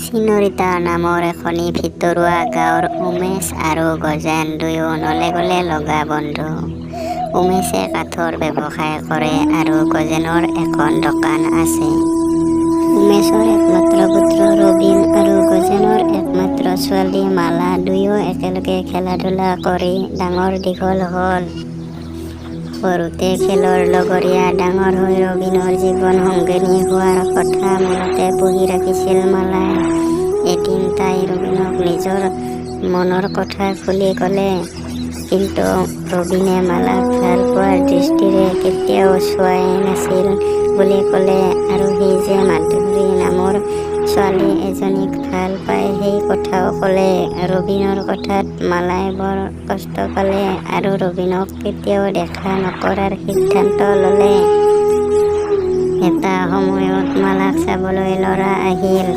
চিনৰিতা নামৰ এখনি ভিতৰুৱা গাঁৱৰ উমেশ আৰু গজেন দুয়ো নলে গলে লগা বন্ধু। উমেশে কাঠৰ ব্যৱসায় কৰে আৰু গজেনৰ এখন দোকান আছে। উমেশৰ একমাত্ৰ পুত্ৰ ৰবীন আৰু গজেনৰ একমাত্ৰ ছোৱালী মালা দুয়ো একেলগে খেলা-ধূলা কৰি ডাঙৰ দীঘল হ'ল। সৰুতে খেলৰ লগৰীয়া ডাঙৰ হৈ ৰবীনৰ জীৱন সংগিনী হোৱাৰ কথা মনতে পুহি ৰাখিছিল মালাই। এদিন তাই ৰবীনক নিজৰ মনৰ কথা খুলি ক'লে, কিন্তু ৰবীনে মালাক ভাল পোৱাৰ দৃষ্টিৰে কেতিয়াও চোৱাই নাছিল বুলি ক'লে আৰু সি যে মাধুৰী নামৰ ছোৱালী এজনীক ভাল পায় সেই কথাও ক'লে। ৰবীনৰ কথাত মালাই বৰ কষ্ট পালে আৰু ৰবীনক কেতিয়াও দেখা নকৰাৰ সিদ্ধান্ত ল'লে। এটা সময়ত মালাক চাবলৈ ল'ৰা আহিল।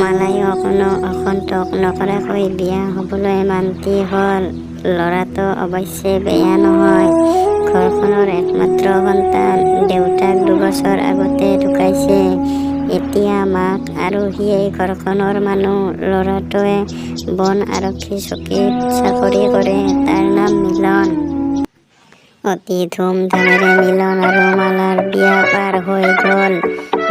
মালাইও কোনো অসন্তোষ নকৰাকৈ বিয়া হ'বলৈ মান্তি হ'ল। ল'ৰাটো অৱশ্যে বেয়া নহয়। ঘৰখনৰ একমাত্ৰ সন্তান। দেউতাক 2 বছৰ আগতে ঢুকাইছে। এতিয়া মাক আৰু সিয়েই ঘৰখনৰ মানুহ। ল'ৰাটোৱে বন আৰক্ষী চকীত চাকৰি কৰে। তাৰ নাম মিলন। অতি ধুম-ধামেৰে মিলন আৰু মালাৰ বিয়া পাৰ হৈ গ'ল।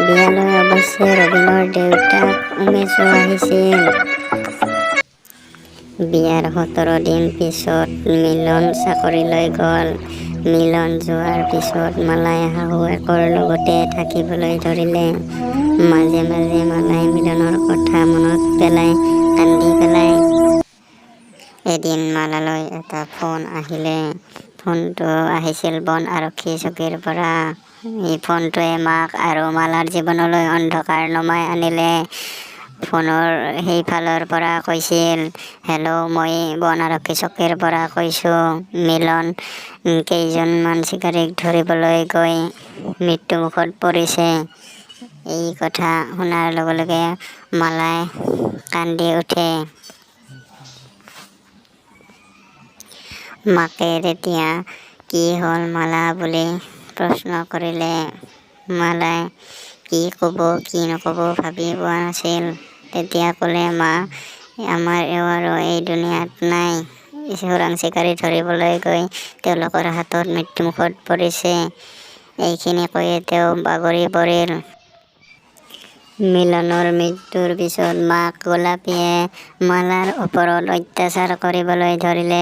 বিয়ালৈ অৱশ্যে ৰবীনৰ দেউতাক উমেশো আহিছিল। বিয়াৰ 17 দিন পিছত মিলন চাকৰিলৈ গ'ল। মিলন যোৱাৰ পিছত মালাই শাহুৱেকৰ লগতে থাকিবলৈ ধৰিলে। মাজে মাজে মালাই মিলনৰ কথা মনত পেলাই কান্দি পেলায়। এদিন মালালৈ এটা ফোন আহিলে। ফোনটো আহিছিল বন আৰক্ষী চকীৰ পৰা। এই ফোনটোৱে মাক আৰু মালাৰ জীৱনলৈ অন্ধকাৰ নমাই আনিলে। ফোনৰ সেইফালৰ পৰা কৈছিল, হেল্ল', মই বন আৰক্ষী চকীৰ পৰা কৈছোঁ। মিলন কেইজনমান চিকাৰীক ধৰিবলৈ গৈ মৃত্যুমুখত পৰিছে। এই কথা শুনাৰ লগে লগে মালাই কান্দি উঠে। মাকে তেতিয়া কি হ'ল মালা বুলি প্ৰশ্ন কৰিলে। মালাই কি ক'ব কি নক'ব ভাবি পোৱা নাছিল। তেতিয়া ক'লে, মা, আমাৰ এওঁৰো এই দুনিয়াত নাই। চোৰাং চিকাৰী ধৰিবলৈ গৈ তেওঁলোকৰ হাতত মৃত্যুমুখত পৰিছে। এইখিনি কৈয়ে তেওঁ বাগৰি পৰিল। মিলনৰ মৃত্যুৰ পিছত মাক গোলাপীয়ে মালাৰ ওপৰত অত্যাচাৰ কৰিবলৈ ধৰিলে।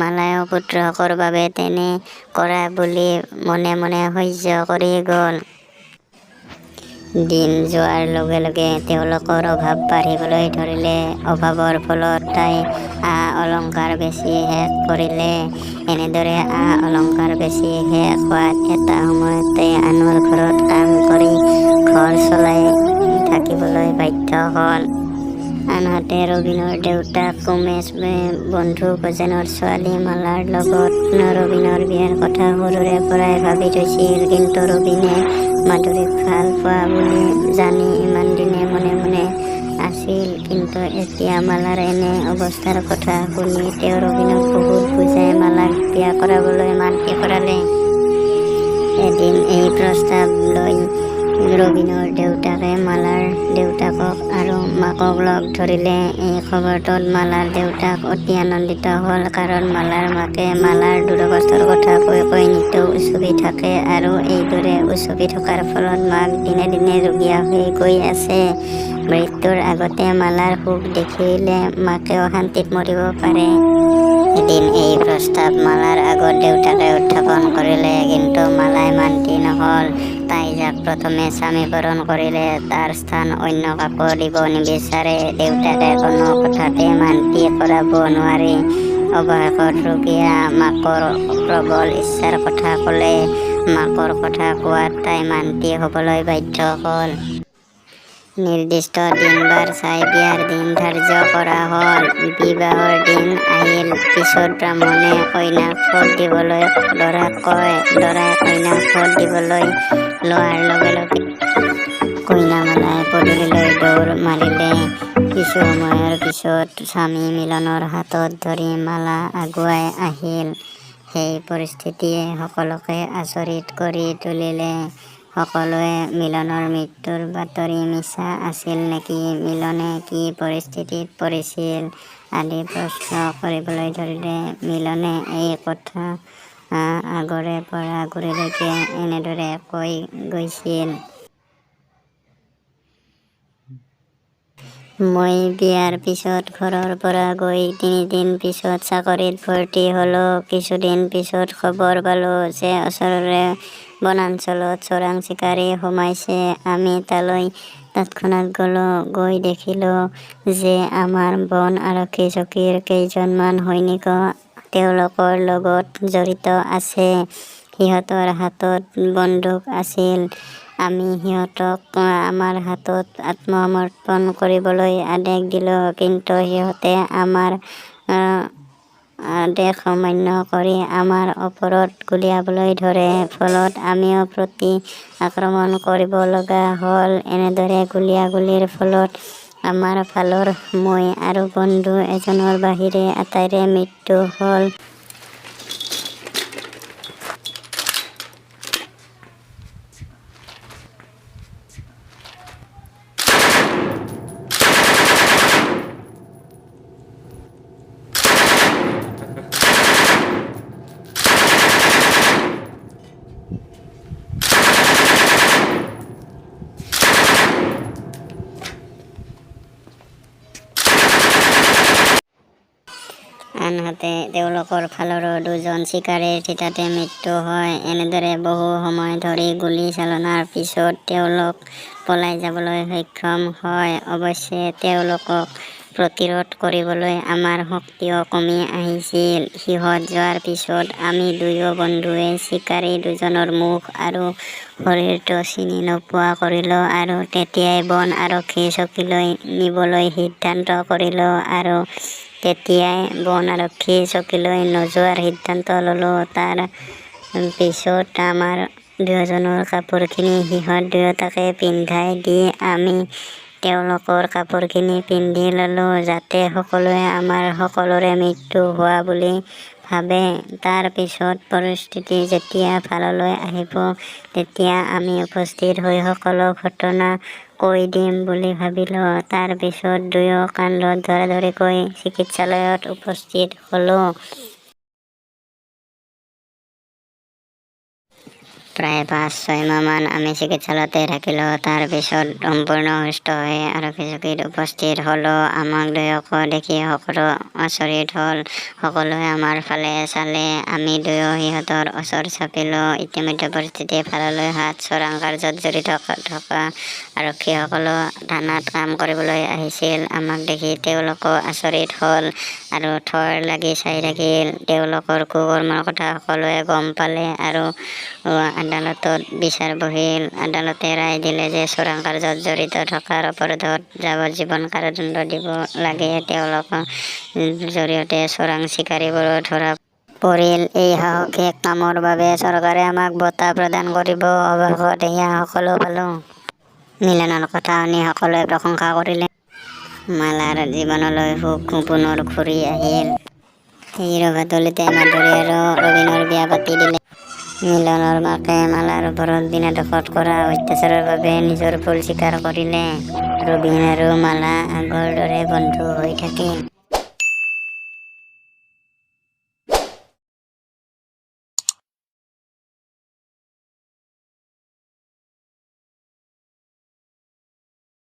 মালাইও পুত্ৰশকৰ বাবে তেনে কৰা বুলি মনে মনে সহ্য কৰি গ'ল। দিন যোৱাৰ লগে লগে তেওঁলোকৰ অভাৱ বাঢ়িবলৈ ধৰিলে। অভাৱৰ ফলত তাই আ-অলংকাৰ বেচি শেষ কৰিলে। এনেদৰে আ-অলংকাৰ বেচি শেষ হোৱাত এটা সময়তে আনৰ ঘৰত কাম কৰি ঘৰ চলাই থাকিবলৈ বাধ্য হ'ল। আনহাতে ৰবীনৰ দেউতাক উমেশ বন্ধু গজেনৰ ছোৱালী মালাৰ লগত ৰবীনৰ বিয়াৰ কথা সৰুৰে পৰাই ভাবি থৈছিল। কিন্তু ৰবীনে মাধুৰীক ভাল পোৱা বুলি জানি ইমান দিনে মনে মনে আছিল। কিন্তু এতিয়া মালাৰ এনে অৱস্থাৰ কথা শুনি তেওঁ ৰবীনক বহুত বুজাই মালাক বিয়া কৰাবলৈ মান্তি কৰালে। এদিন এই প্ৰস্তাৱ লৈ ৰবীনৰ দেউতাকে মালাৰ দেউতাকক আৰু মাকক লগ ধৰিলে। এই খবৰটোত মালাৰ দেউতাক অতি আনন্দিত হ'ল। কাৰণ মালাৰ মাকে মালাৰ দুৰৱস্থাৰ কথা কৈ কৈ নিতৌ উচুপি থাকে আৰু এইদৰে উচুপি থকাৰ ফলত মাক দিনে দিনে ৰুগীয়া হৈ গৈ আছে। মৃত্যুৰ আগতে মালাৰ সুখ দেখিলে মাকেও শান্তিত মৰিব পাৰে। এদিন এই প্ৰস্তাৱ মালাৰ আগত দেউতাকে উত্থাপন কৰিলে। কিন্তু মালাই মান্তি নহ'ল। তাই যাক প্ৰথমে স্বামীবৰণ কৰিলে তাৰ স্থান অন্য কাকো দিব নিবিচাৰে। দেউতাকে কোনো কথাতে মান্তি কৰাব নোৱাৰি। অৱশেষত ৰুগীয়া মাকৰ প্ৰবল ইচ্ছাৰ কথা ক'লে। মাকৰ কথা কোৱাত তাই মান্তি হ'বলৈ বাধ্য হ'ল। নিৰ্দিষ্ট দিন বাৰ চাই বিয়াৰ দিন ধাৰ্য কৰা হ'ল। বিবাহৰ দিন আহিল। পিছত ব্ৰাহ্মণে কইনাক ফোট দিবলৈ দৰাক কয়। দৰাই কইনাক ফোট দিবলৈ লোৱাৰ লগে লগে কইনা মালাই পদূলিলৈ দৌৰ মাৰিলে। কিছু সময়ৰ পিছত স্বামী মিলনৰ হাতত ধৰি মালা আগুৱাই আহিল। সেই পৰিস্থিতিয়ে সকলোকে আচৰিত কৰি তুলিলে। সকলোৱে মিলনৰ মৃত্যুৰ বাতৰি মিছা আছিল নেকি, মিলনে কি পৰিস্থিতিত পৰিছিল আদি প্ৰশ্ন কৰিবলৈ ধৰিলে। মিলনে এই কথা আগৰে পৰা গুৰিলৈকে এনেদৰে কৈ গৈছিল। মই বিয়াৰ পিছত ঘৰৰ পৰা গৈ ৩ দিন পিছত চাকৰিত ভৰ্তি হ'লোঁ। কিছুদিন পিছত খবৰ পালোঁ যে ওচৰৰে বনাঞ্চলত চোৰাং চিকাৰী সোমাইছে। আমি তালৈ তৎক্ষণাত গ'লোঁ। গৈ দেখিলোঁ যে আমাৰ বন আৰক্ষী চকীৰ কেইজনমান সৈনিকো তেওঁলোকৰ লগত জড়িত আছে। সিহঁতৰ হাতত বন্দুক আছিল। আমি সিহঁতক আমাৰ হাতত আত্মসমৰ্পণ কৰিবলৈ আদেশ দিলোঁ, কিন্তু সিহঁতে আমাৰ আদেশ অমান্য কৰি আমাৰ ওপৰত গুলীয়াবলৈ ধৰে। ফলত আমিও প্ৰতি আক্ৰমণ কৰিব লগা হ'ল। এনেদৰে গুলীয়াগুলীৰ ফলত আমাৰ ফালৰ মই আৰু বন্ধু এজনৰ বাহিৰে আটাইৰে মৃত্যু হ'ল। আনহাতে তেওঁলোকৰ ফালৰো 2জন চিকাৰীৰ থিতাতে মৃত্যু হয়। এনেদৰে বহু সময় ধৰি গুলী চালনাৰ পিছত তেওঁলোক পলাই যাবলৈ সক্ষম হয়। অৱশ্যে তেওঁলোকক প্ৰতিৰোধ কৰিবলৈ আমাৰ শক্তিও কমি আহিছিল। সিহঁত যোৱাৰ পিছত আমি দুয়ো বন্ধুৱে চিকাৰী 2জনৰ মুখ আৰু শৰীৰটো চিনি নোপোৱা কৰিলোঁ আৰু তেতিয়াই বন আৰক্ষী চকীলৈ নিবলৈ সিদ্ধান্ত কৰিলোঁ আৰু তেতিয়াই বন আৰক্ষী চকীলৈ নোযোৱাৰ সিদ্ধান্ত ল'লোঁ। তাৰ পিছত আমাৰ দুয়োজনৰ কাপোৰখিনি সিহঁত দুয়োটাকে পিন্ধাই দি আমি তেওঁলোকৰ কাপোৰখিনি পিন্ধি ল'লোঁ, যাতে সকলোৱে আমাৰ সকলোৰে মৃত্যু হোৱা বুলি ভাবে। তাৰ পিছত পৰিস্থিতি যেতিয়া ভাললৈ আহিব, তেতিয়া আমি উপস্থিত হৈ সকলো ঘটনা কৈ দিম বুলি ভাবিলোঁ। তাৰ পিছত দুয়ো কান্ধত ধৰাধৰিকৈ চিকিৎসালয়ত উপস্থিত হ'লোঁ। প্ৰায় 5-6 মাহমান আমি চিকিৎসালয়তে থাকিলোঁ। তাৰ পিছত সম্পূৰ্ণ সুস্থ হৈ আৰক্ষী চকীত উপস্থিত হ'লোঁ। আমাক দুয়োকো দেখি সকলো আচৰিত হ'ল। সকলোৱে আমাৰ ফালে চালে। আমি দুয়ো সিহঁতৰ ওচৰ চাপিলোঁ। ইতিমধ্যে পৰিস্থিতি ভাললৈ অহাত চোৰাং কাৰ্যত জড়িত থকা আৰক্ষীসকলো থানাত কাম কৰিবলৈ আহিছিল। আমাক দেখি তেওঁলোকো আচৰিত হ'ল আৰু থৰ লাগি চাই থাকিল। তেওঁলোকৰ কুকৰ্মৰ কথা সকলোৱে গম পালে আৰু আদালতত বিচাৰ বহিল। আদালতে ৰায় দিলে যে চোৰাং কাৰ্যত জড়িত থকাৰ অপৰাধত যাৱজ্জীৱন কাৰাদণ্ড দিব লাগে। তেওঁলোকৰ জৰিয়তে চোৰাং চিকাৰীবোৰো ধৰা পৰিল। এই সাহসিক কামৰ বাবে চৰকাৰে আমাক বঁটা প্ৰদান কৰিব। অৱশেষত এয়া সকলো পালোঁ। মিলনৰ কথা শুনি সকলোৱে প্ৰশংসা কৰিলে। মালাৰ জীৱনলৈ সুখ পুনৰ ঘূৰি আহিল। সেই ৰভাতলিতে মাধুৰী আৰু ৰবীনৰ বিয়া পাতি দিলে। মিলনৰ মাকে মালাৰ ওপৰত বিনা দোষত কৰা অত্যাচাৰৰ বাবে নিজৰ ভুল স্বীকাৰ কৰিলে। ৰবীন আৰু মালা আগৰ দৰে বন্ধু হৈ থাকিল।